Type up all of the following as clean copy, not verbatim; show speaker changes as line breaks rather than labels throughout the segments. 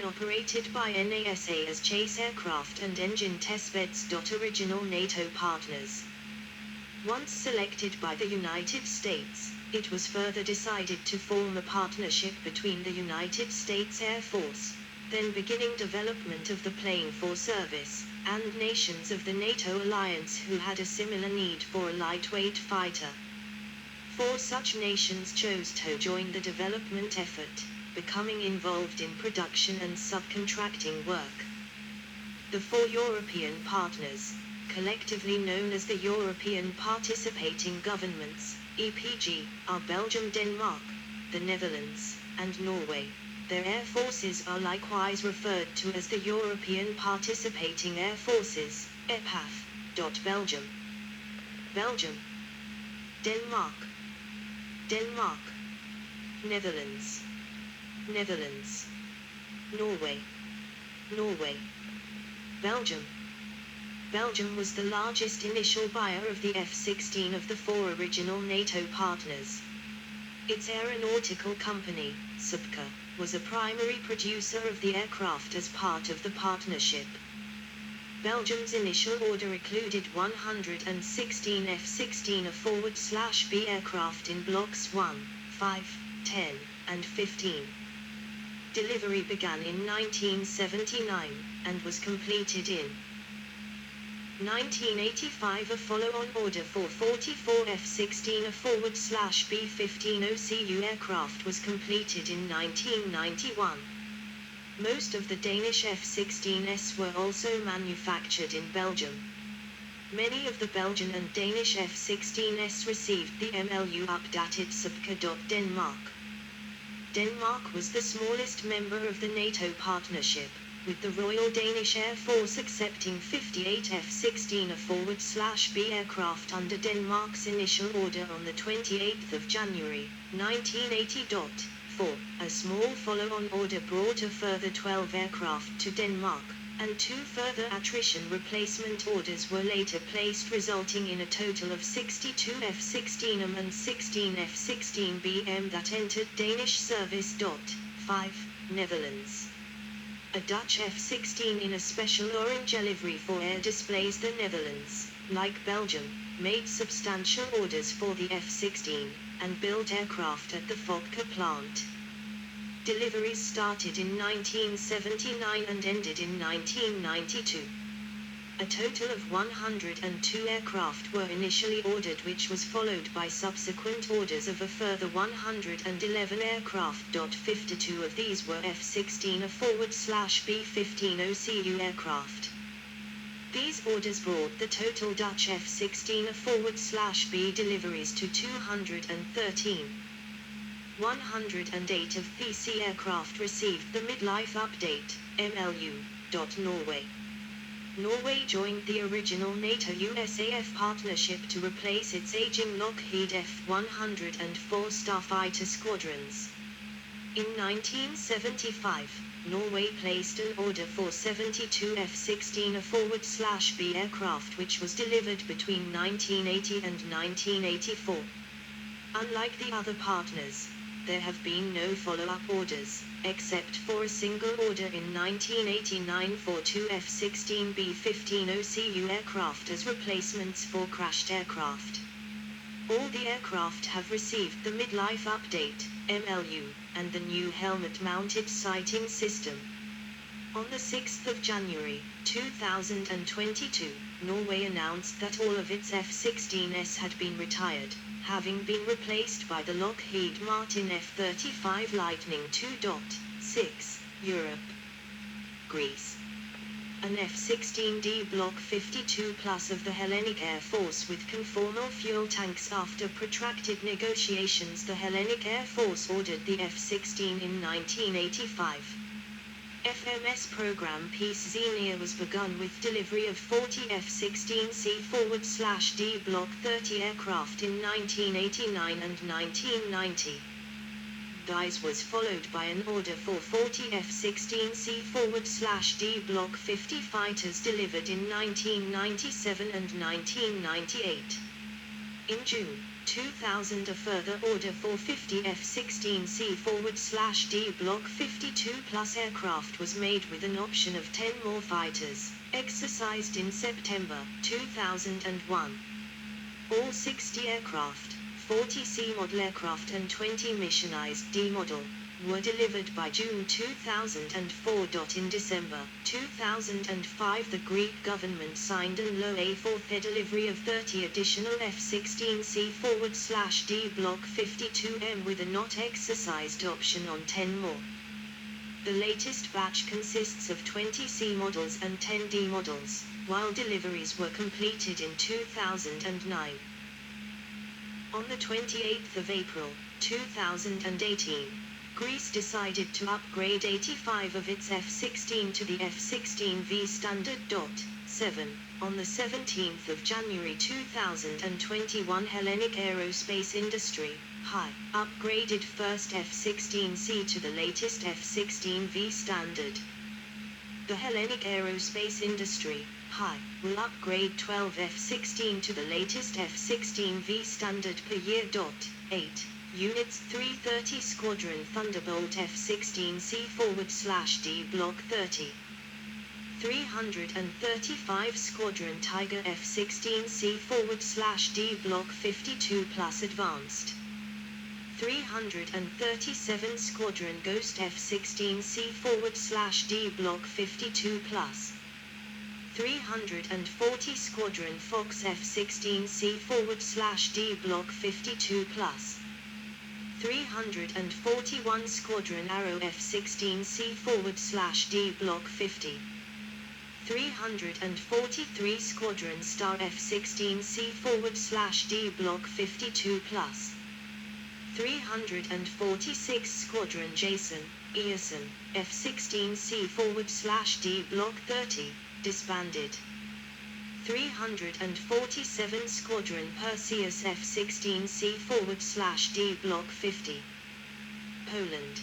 operated by NASA as chase aircraft and engine testbeds. Original NATO partners. Once selected by the United States, it was further decided to form a partnership between the United States Air Force, then beginning development of the plane for service, and nations of the NATO alliance who had a similar need for a lightweight fighter. 4 such nations chose to join the development effort, becoming involved in production and subcontracting work. The 4 European partners, collectively known as the European Participating Governments, EPG, are Belgium, Denmark, the Netherlands, and Norway. Their air forces are likewise referred to as the European Participating Air Forces, EPAF. Belgium, Belgium, Denmark, Denmark, Netherlands, Netherlands, Norway, Norway, Belgium. Belgium was the largest initial buyer of the F-16 of the 4 original NATO partners. Its aeronautical company, Subca, was a primary producer of the aircraft as part of the partnership. Belgium's initial order included 116 F-16A/B aircraft in blocks 1, 5, 10, and 15. Delivery began in 1979, and was completed in 1985. A follow-on order for 44 F-16A/B-15OCU aircraft was completed in 1991. Most of the Danish F-16s were also manufactured in Belgium. Many of the Belgian and Danish F-16s received the MLU updated Subca. Denmark. Denmark was the smallest member of the NATO partnership, with the Royal Danish Air Force accepting 58 F-16A/B aircraft under Denmark's initial order on the 28th of January, 1980. 4. A small follow-on order brought a further 12 aircraft to Denmark, and 2 further attrition replacement orders were later placed, resulting in a total of 62 F-16M and 16 F-16BM that entered Danish service. 5. Netherlands. A Dutch F-16 in a special orange livery for air displays. The Netherlands, like Belgium, made substantial orders for the F-16, and built aircraft at the Fokker plant. Deliveries started in 1979 and ended in 1992. A total of 102 aircraft were initially ordered, which was followed by subsequent orders of a further 111 aircraft. 52 of these were F-16A/B-15OCU aircraft. These orders brought the total Dutch F-16A/B deliveries to 213. 108 of these aircraft received the midlife update, MLU. Norway. Norway joined the original NATO-USAF partnership to replace its aging Lockheed F-104 Starfighter squadrons. In 1975, Norway placed an order for 72 F-16A/B aircraft, which was delivered between 1980 and 1984. Unlike the other partners, there have been no follow-up orders, except for a single order in 1989 for 2 F-16B-15OCU aircraft as replacements for crashed aircraft. All the aircraft have received the midlife update, MLU, and the new helmet-mounted sighting system. On the 6th of January, 2022, Norway announced that all of its F-16s had been retired, having been replaced by the Lockheed Martin F-35 Lightning II.6, Europe. Greece. An F-16D Block 52 plus of the Hellenic Air Force with conformal fuel tanks. After protracted negotiations, the Hellenic Air Force ordered the F-16 in 1985. FMS program Peace Xenia was begun with delivery of 40 F-16C/D Block 30 aircraft in 1989 and 1990. Dies was followed by an order for 40 F-16C/D Block 50 fighters delivered in 1997 and 1998. In June 2000 a further order for 50 F-16C/D Block 52 plus aircraft was made with an option of 10 more fighters, exercised in September 2001. All 60 aircraft, 40 C model aircraft and 20 missionized D model, were delivered by June 2004. In December 2005 the Greek government signed an LOA for the delivery of 30 additional F-16C/D Block 52M with a not exercised option on 10 more. The latest batch consists of 20 C models and 10 D models, while deliveries were completed in 2009. On the 28th of April 2018, Greece decided to upgrade 85 of its F-16 to the F-16V Standard. 7. On the 17th of January 2021 Hellenic Aerospace Industry, HAI, upgraded first F-16C to the latest F-16V Standard. The Hellenic Aerospace Industry, HAI, will upgrade 12 F-16 to the latest F-16V Standard per year. 8. Units 330 Squadron Thunderbolt F-16C/D Block 30. 335 Squadron Tiger F-16C/D Block 52 plus Advanced. 337 Squadron Ghost F-16C/D Block 52 plus. 340 Squadron Fox F-16C/D Block 52 plus. 341 Squadron Arrow F-16C/D Block 50. 343 Squadron Star F-16C/D Block 52 plus. 346 Squadron Jason, Earson, F-16C/D Block 30, disbanded. 347 Squadron Perseus F-16C/D Block 50. Poland.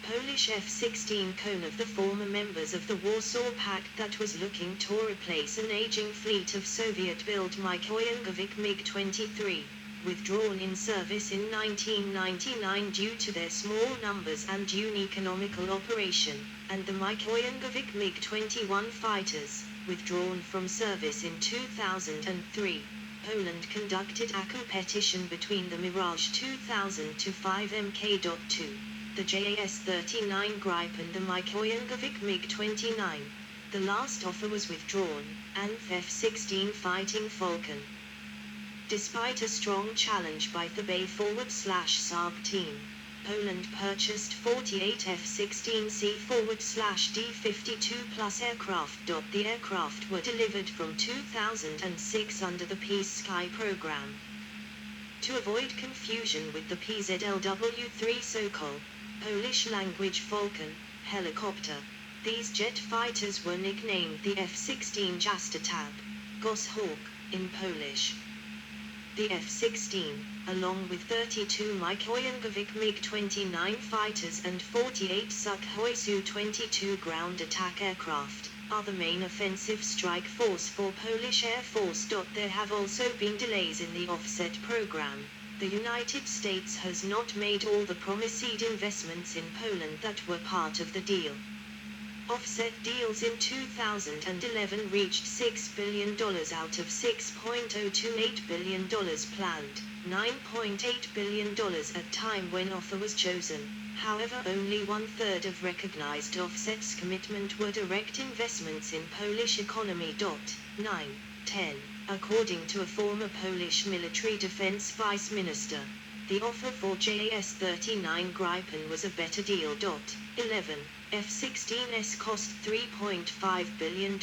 Polish F-16 Kona of the former members of the Warsaw Pact that was looking to replace an aging fleet of Soviet-built Mikołajkowic MiG-23, withdrawn in service in 1999 due to their small numbers and uneconomical operation, and the Mikołajkowic MiG-21 fighters, withdrawn from service in 2003, Poland conducted a competition between the Mirage 2005 Mk.2, the JAS-39 Gripe and the Mikołajkowic MiG-29. The last offer was withdrawn, and the F-16 Fighting Falcon. Despite a strong challenge by the Bay/Saab team, Poland purchased 48 F-16C/D 52 plus aircraft. The aircraft were delivered from 2006 under the Peace Sky program. To avoid confusion with the PZLW-3 Sokol, Polish-language Falcon, helicopter, these jet fighters were nicknamed the F-16 Jastatab, Goshawk, in Polish. The F-16, along with 32 Mikołajkowic MiG-29 fighters and 48 Sukhoi Su-22 ground attack aircraft, are the main offensive strike force for Polish Air Force. There have also been delays in the offset program. The United States has not made all the promised investments in Poland that were part of the deal. Offset deals in 2011 reached $6 billion out of $6.028 billion planned, $9.8 billion at time when offer was chosen. However, only one-third of recognized offsets commitment were direct investments in Polish economy. 9. 10. According to a former Polish military defense vice minister, the offer for JAS-39 Gripen was a better deal. 11. F-16s cost $3.5 billion,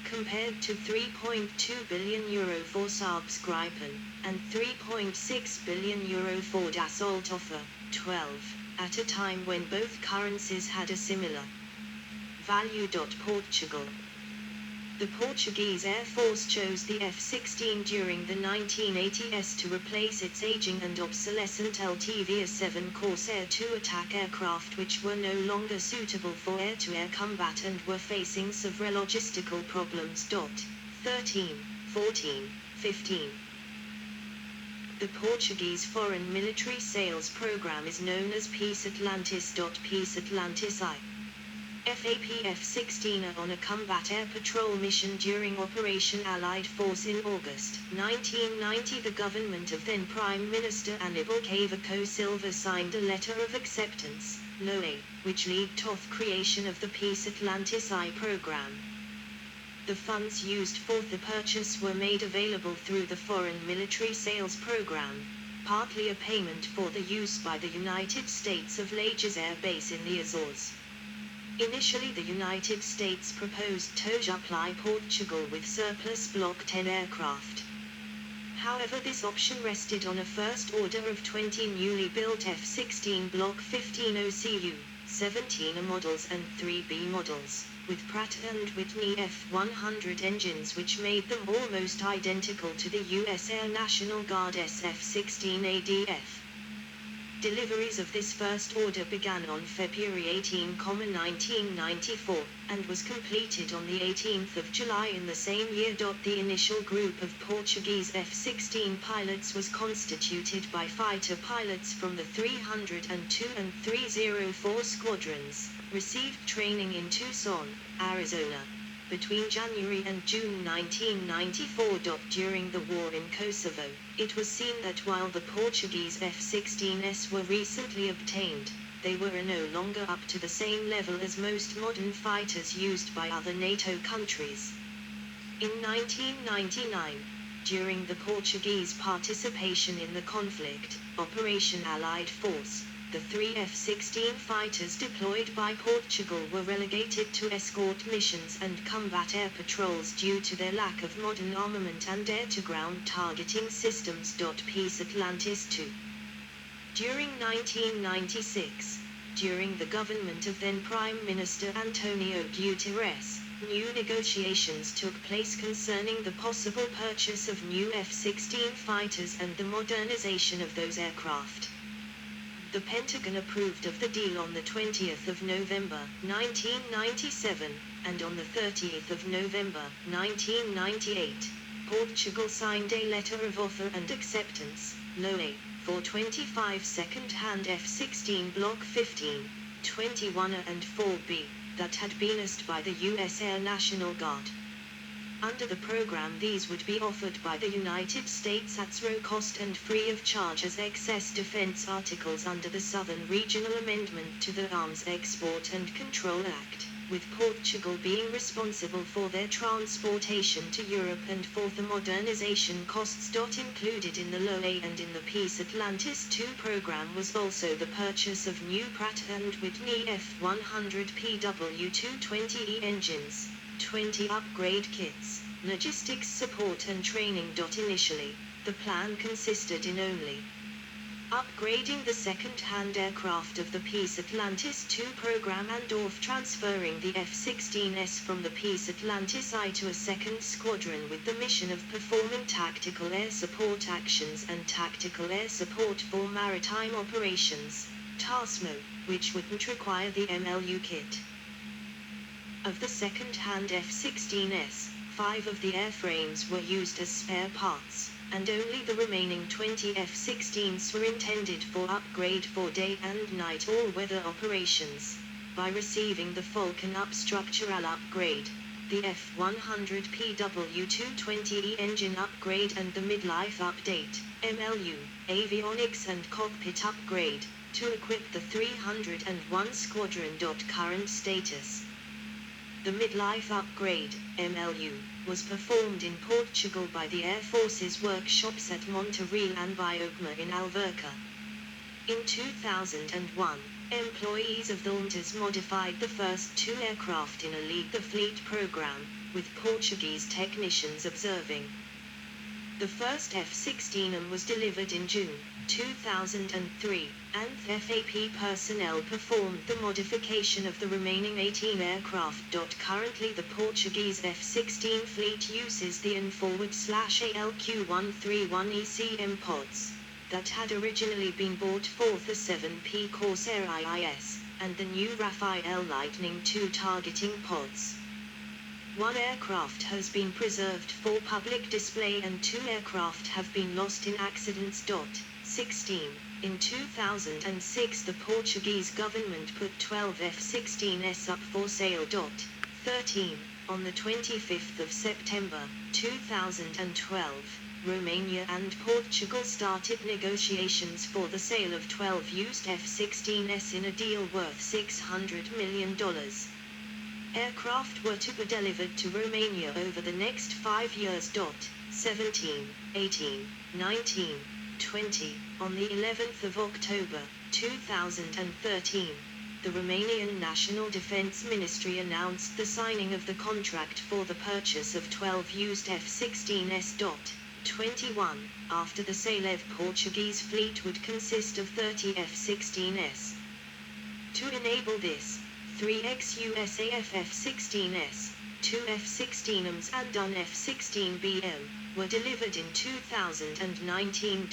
compared to €3.2 billion for Saab's Gripen, and €3.6 billion for Dassault offer. 12. At a time when both currencies had a similar value. Portugal. The Portuguese Air Force chose the F-16 during the 1980s to replace its aging and obsolescent LTV-7 Corsair II attack aircraft which were no longer suitable for air-to-air combat and were facing severe logistical problems. 13, 14, 15. The Portuguese foreign military sales program is known as Peace Atlantis. Peace Atlantis I. FAP F-16 on a combat air patrol mission during Operation Allied Force in August 1990. The government of then Prime Minister Aníbal Cavaco Silva signed a letter of acceptance, LOA, which led to the creation of the Peace Atlantis I program. The funds used for the purchase were made available through the Foreign Military Sales Program, partly a payment for the use by the United States of Lajes Air Base in the Azores. Initially the United States proposed to supply Portugal with surplus Block 10 aircraft. However, this option rested on a first order of 20 newly built F-16 Block 15 OCU, 17A models and 3B models, with Pratt & Whitney F-100 engines, which made them almost identical to the U.S. Air National Guard F-16 ADF. Deliveries of this first order began on February 18, 1994, and was completed on the 18th of July in the same year. The initial group of Portuguese F-16 pilots was constituted by fighter pilots from the 302 and 304 squadrons, received training in Tucson, Arizona, between January and June 1994. During the war in Kosovo, it was seen that while the Portuguese F-16s were recently obtained, they were no longer up to the same level as most modern fighters used by other NATO countries. In 1999, during the Portuguese participation in the conflict, Operation Allied Force, the 3 F-16 fighters deployed by Portugal were relegated to escort missions and combat air patrols due to their lack of modern armament and air-to-ground targeting systems. Peace Atlantis II. During 1996, during the government of then Prime Minister Antonio Guterres, new negotiations took place concerning the possible purchase of new F-16 fighters and the modernization of those aircraft. The Pentagon approved of the deal on the 20th of November, 1997, and on the 30th of November, 1998, Portugal signed a letter of offer and acceptance, LOA, for 25 second-hand F-16 Block 15, 21A and 4B, that had been asked by the U.S. Air National Guard. Under the program, these would be offered by the United States at zero cost and free of charge as excess defense articles under the Southern Regional Amendment to the Arms Export and Control Act, with Portugal being responsible for their transportation to Europe and for the modernization costs. Included in the LOA and in the Peace Atlantis II program was also the purchase of new Pratt & Whitney F-100 PW220E engines, 20 upgrade kits, logistics support and training. Initially, the plan consisted in only upgrading the second-hand aircraft of the Peace Atlantis II program and transferring the F-16s from the Peace Atlantis I to a second squadron with the mission of performing tactical air support actions and tactical air support for maritime operations, TASMO, which wouldn't require the MLU kit. Of the second-hand F-16s, 5 of the airframes were used as spare parts, and only the remaining 20 F-16s were intended for upgrade for day and night all-weather operations. By receiving the Falcon Up structural upgrade, the F-100 PW220E engine upgrade and the midlife update, MLU, avionics and cockpit upgrade, to equip the 301 Squadron. Current status. The midlife upgrade, MLU, was performed in Portugal by the Air Force's workshops at Monterrey and Biogma in Alverca. In 2001, employees of the UNTAS modified the first 2 aircraft in a Lead the Fleet program, with Portuguese technicians observing. The first F-16 was delivered in June 2003, and FAP personnel performed the modification of the remaining 18 aircraft. Currently the Portuguese F-16 fleet uses the AN/ALQ-131 ECM pods, that had originally been bought for the 7P Corsair IIS, and the new Rafael Lightning II targeting pods. 1 aircraft has been preserved for public display and 2 aircraft have been lost in accidents. 16. In 2006 the Portuguese government put 12 F-16s up for sale. 13. On the 25th of September, 2012, Romania and Portugal started negotiations for the sale of 12 used F-16s in a deal worth $600 million. Aircraft were to be delivered to Romania over the next 5 years. 17, 18, 19, 20. On the 11th of October, 2013, the Romanian National Defense Ministry announced the signing of the contract for the purchase of 12 used F-16s. 21. After the sale, Portuguese fleet would consist of 30 F-16s. To enable this, 3 ex-USAF F-16s, 2 F-16Ms and an F-16BM were delivered in 2019.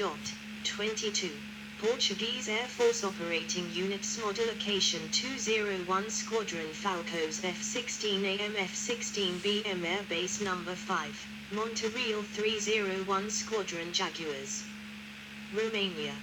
22. Portuguese Air Force Operating Units Modification 201 Squadron Falcos F-16AM F-16BM Air Base No. 5, Monterreal 301 Squadron Jaguars. Romania.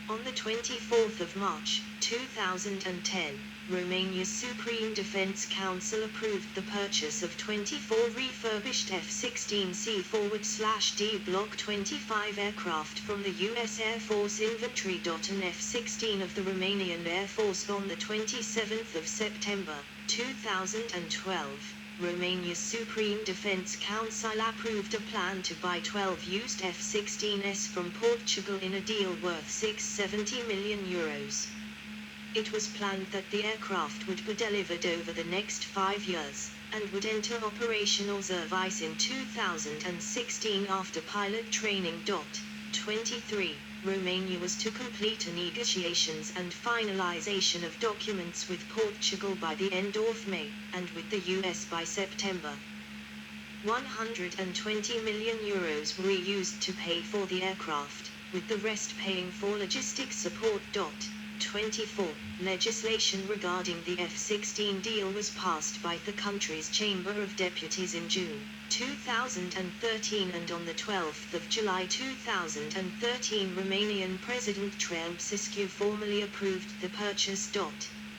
On the 24th of March, 2010, Romania's Supreme Defense Council approved the purchase of 24 refurbished F-16C/D Block 25 aircraft from the U.S. Air Force inventory. An F-16 of the Romanian Air Force. On the 27th of September, 2012, Romania's Supreme Defense Council approved a plan to buy 12 used F-16s from Portugal in a deal worth €670 million. It was planned that the aircraft would be delivered over the next 5 years, and would enter operational service in 2016 after pilot training. 23. Romania was to complete negotiations and finalization of documents with Portugal by the end of May, and with the US by September. €120 million were used to pay for the aircraft, with the rest paying for logistics support. 24. Legislation regarding the F-16 deal was passed by the country's Chamber of Deputies in June 2013, and on the 12th of July 2013 Romanian President Ceausescu formally approved the purchase.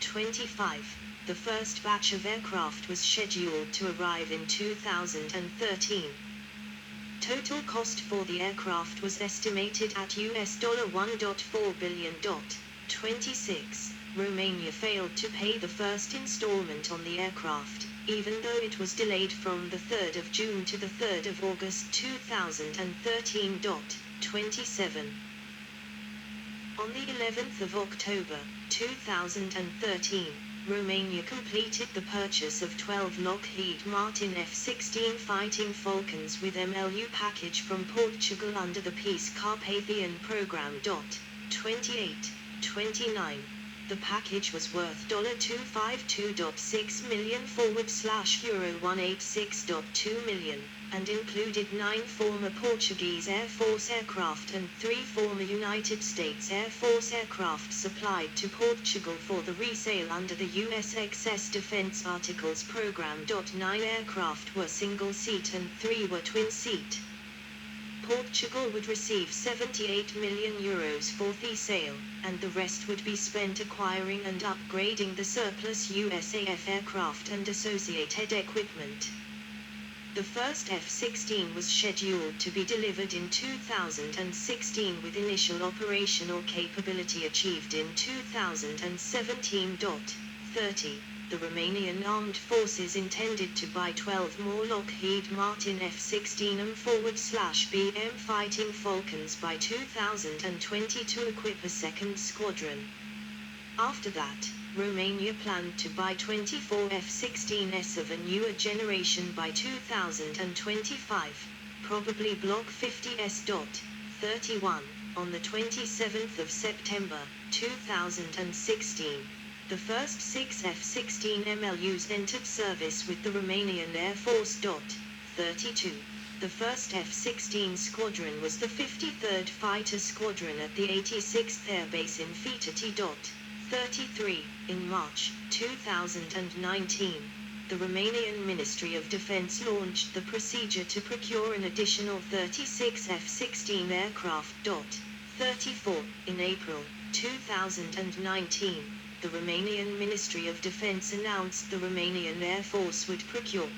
25. The first batch of aircraft was scheduled to arrive in 2013. Total cost for the aircraft was estimated at $1.4 billion. 26. Romania failed to pay the first installment on the aircraft, even though it was delayed from the 3rd of June to the 3rd of August 2013. 27. On the 11th of October, 2013, Romania completed the purchase of 12 Lockheed Martin F-16 Fighting Falcons with MLU package from Portugal under the Peace Carpathian program. 28. 29. The package was worth $252.6 million €186.2 million, and included 9 former Portuguese Air Force aircraft and 3 former United States Air Force aircraft supplied to Portugal for the resale under the U.S. Excess Defense Articles Program. 9 aircraft were single-seat and 3 were twin-seat. Portugal would receive €78 million for the sale, and the rest would be spent acquiring and upgrading the surplus USAF aircraft and associated equipment. The first F-16 was scheduled to be delivered in 2016 with initial operational capability achieved in 2017. 30. The Romanian Armed Forces intended to buy 12 more Lockheed Martin F-16M/BM Fighting Falcons by 2020 to equip a second squadron. After that, Romania planned to buy 24 F-16s of a newer generation by 2025, probably Block 50s. 31. On the 27th of September, 2016, the first 6 F-16 MLUs entered service with the Romanian Air Force. 32. The first F-16 squadron was the 53rd Fighter Squadron at the 86th Air Base in Fitati. 33. In March 2019, the Romanian Ministry of Defense launched the procedure to procure an additional 36 F-16 aircraft. 34. In April 2019, the Romanian Ministry of Defense announced the Romanian Air Force would procure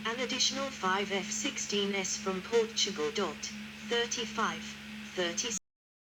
an additional 5 F-16s from Portugal. 35. 36.